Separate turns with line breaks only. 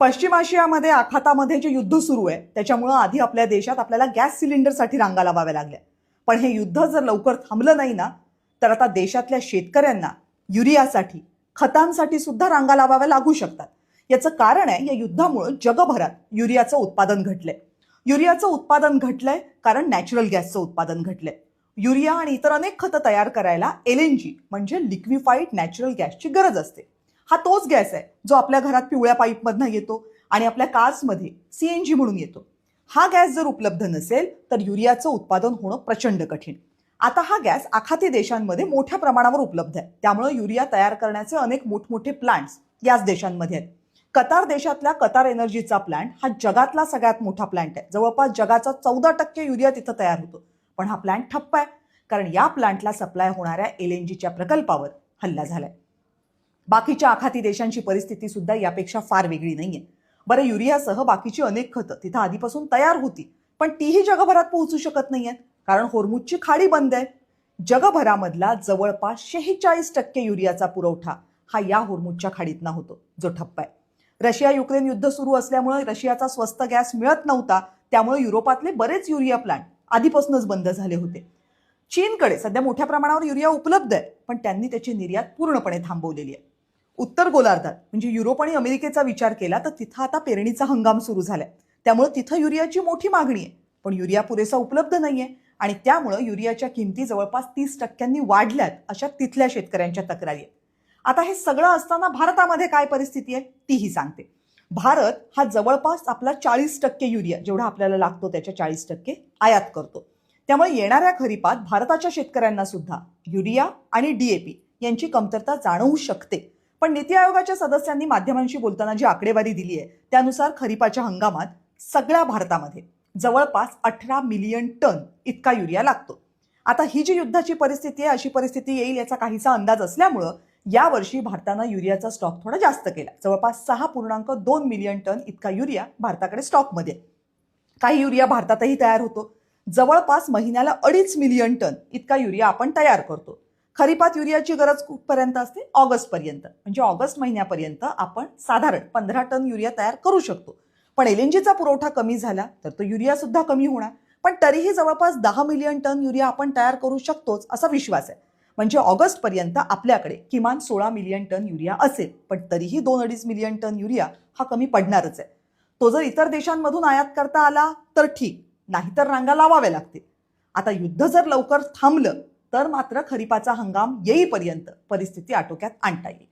पश्चिम आशियामध्ये आखातामध्ये जे युद्ध सुरू आहे त्याच्यामुळे आधी आपल्या देशात आपल्याला गॅस सिलेंडरसाठी रांगा लावाव्या लागल्या. पण हे युद्ध जर लवकर थांबलं नाही ना तर आता देशातल्या शेतकऱ्यांना युरियासाठी खतांसाठी सुद्धा रांगा लावाव्या लागू शकतात. याचं कारण आहे या युद्धामुळे जगभरात युरियाचं उत्पादन घटलंय. युरियाचं उत्पादन घटलंय कारण नॅचरल गॅसचं उत्पादन घटलंय. युरिया आणि इतर अनेक खतं तयार करायला LNG म्हणजे लिक्विफाईड नॅचरल गॅसची गरज असते. हा तोच गॅस आहे जो आपल्या घरात पिवळ्या पाईपमधनं येतो आणि आपल्या कार्समध्ये CNG म्हणून येतो. हा गॅस जर उपलब्ध नसेल तर युरियाचं उत्पादन होणं प्रचंड कठीण. आता हा गॅस आखाती देशांमध्ये मोठ्या प्रमाणावर उपलब्ध आहे. त्यामुळे युरिया तयार करण्याचे अनेक मोठमोठे प्लांट्स याच देशांमध्ये आहेत. कतार देशातल्या कतार एनर्जीचा प्लांट हा जगातला सगळ्यात मोठा प्लांट आहे. जवळपास जगाचा 14% युरिया तिथं तयार होतो. पण हा प्लांट ठप्प आहे कारण या प्लांटला सप्लाय होणाऱ्या LNGच्या प्रकल्पावर हल्ला झालाय. बाकीच्या आखाती देशांची परिस्थिती सुद्धा यापेक्षा फार वेगळी नाहीये. बरं, युरियासह बाकीची अनेक खतं तिथं आधीपासून तयार होती पण तीही जगभरात पोहोचू शकत नाहीयेत कारण होर्मुझची खाडी बंद आहे. जगभरामधला जवळपास 46% युरियाचा पुरवठा हा या होर्मुझच्या खाडीतनं होतो जो ठप्प आहे. रशिया युक्रेन युद्ध सुरू असल्यामुळे रशियाचा स्वस्त गॅस मिळत नव्हता. त्यामुळे युरोपातले बरेच युरिया प्लांट आधीपासूनच बंद झाले होते. चीनकडे सध्या मोठ्या प्रमाणावर युरिया उपलब्ध आहे पण त्यांनी त्याची निर्यात पूर्णपणे थांबवलेली आहे. उत्तर गोलार्धात म्हणजे युरोप आणि अमेरिकेचा विचार केला तर तिथं आता पेरणीचा हंगाम सुरू झालाय. त्यामुळे तिथं युरियाची मोठी मागणी आहे पण युरिया पुरेसा उपलब्ध नाहीये आणि त्यामुळे युरियाच्या किमती जवळपास 30% वाढल्यात अशा तिथल्या शेतकऱ्यांच्या तक्रारी आहेत. आता हे सगळं असताना भारतामध्ये काय परिस्थिती आहे तीही सांगते. भारत हा जवळपास आपला 40% युरिया जेवढा आपल्याला लागतो त्याच्या 40% आयात करतो. त्यामुळे येणाऱ्या खरीपात भारताच्या शेतकऱ्यांना सुद्धा युरिया आणि DAP यांची कमतरता जाणवू शकते. पण नीती आयोगाच्या सदस्यांनी माध्यमांशी बोलताना जी आकडेवारी दिली आहे त्यानुसार खरीपाच्या हंगामात सगळ्या भारतामध्ये जवळपास 18 मिलियन टन इतका युरिया लागतो. आता ही जी युद्धाची परिस्थिती आहे अशी परिस्थिती येईल याचा काहीसा अंदाज असल्यामुळं यावर्षी भारतानं युरियाचा स्टॉक थोडा जास्त केला. जवळपास 6.2 मिलियन टन इतका युरिया भारताकडे स्टॉकमध्ये. काही युरिया भारतातही तयार होतो. जवळपास महिन्याला 2.5 मिलियन टन इतका युरिया आपण तयार करतो. खरीपात युरियाची गरज कुठपर्यंत असते? ऑगस्टपर्यंत. म्हणजे ऑगस्ट महिन्यापर्यंत आपण साधारण 15 टन युरिया तयार करू शकतो. पण LNGचा पुरवठा कमी झाला तर तो युरिया सुद्धा कमी होणार. पण तरीही जवळपास 10 मिलियन टन युरिया आपण तयार करू शकतोच असा विश्वास आहे. म्हणजे ऑगस्टपर्यंत आपल्याकडे किमान 16 मिलियन टन युरिया असेल. पण तरीही 2-2.5 मिलियन टन युरिया हा कमी पडणारच आहे. तो जर इतर देशांमधून आयात करता आला तर ठीक, नाहीतर रांगा लावाव्या लागतील. आता युद्ध जर लवकर थांबलं तर मात्र खरीपाचा हंगाम येईपर्यंत परिस्थिती आटोक्यात आणता येईल.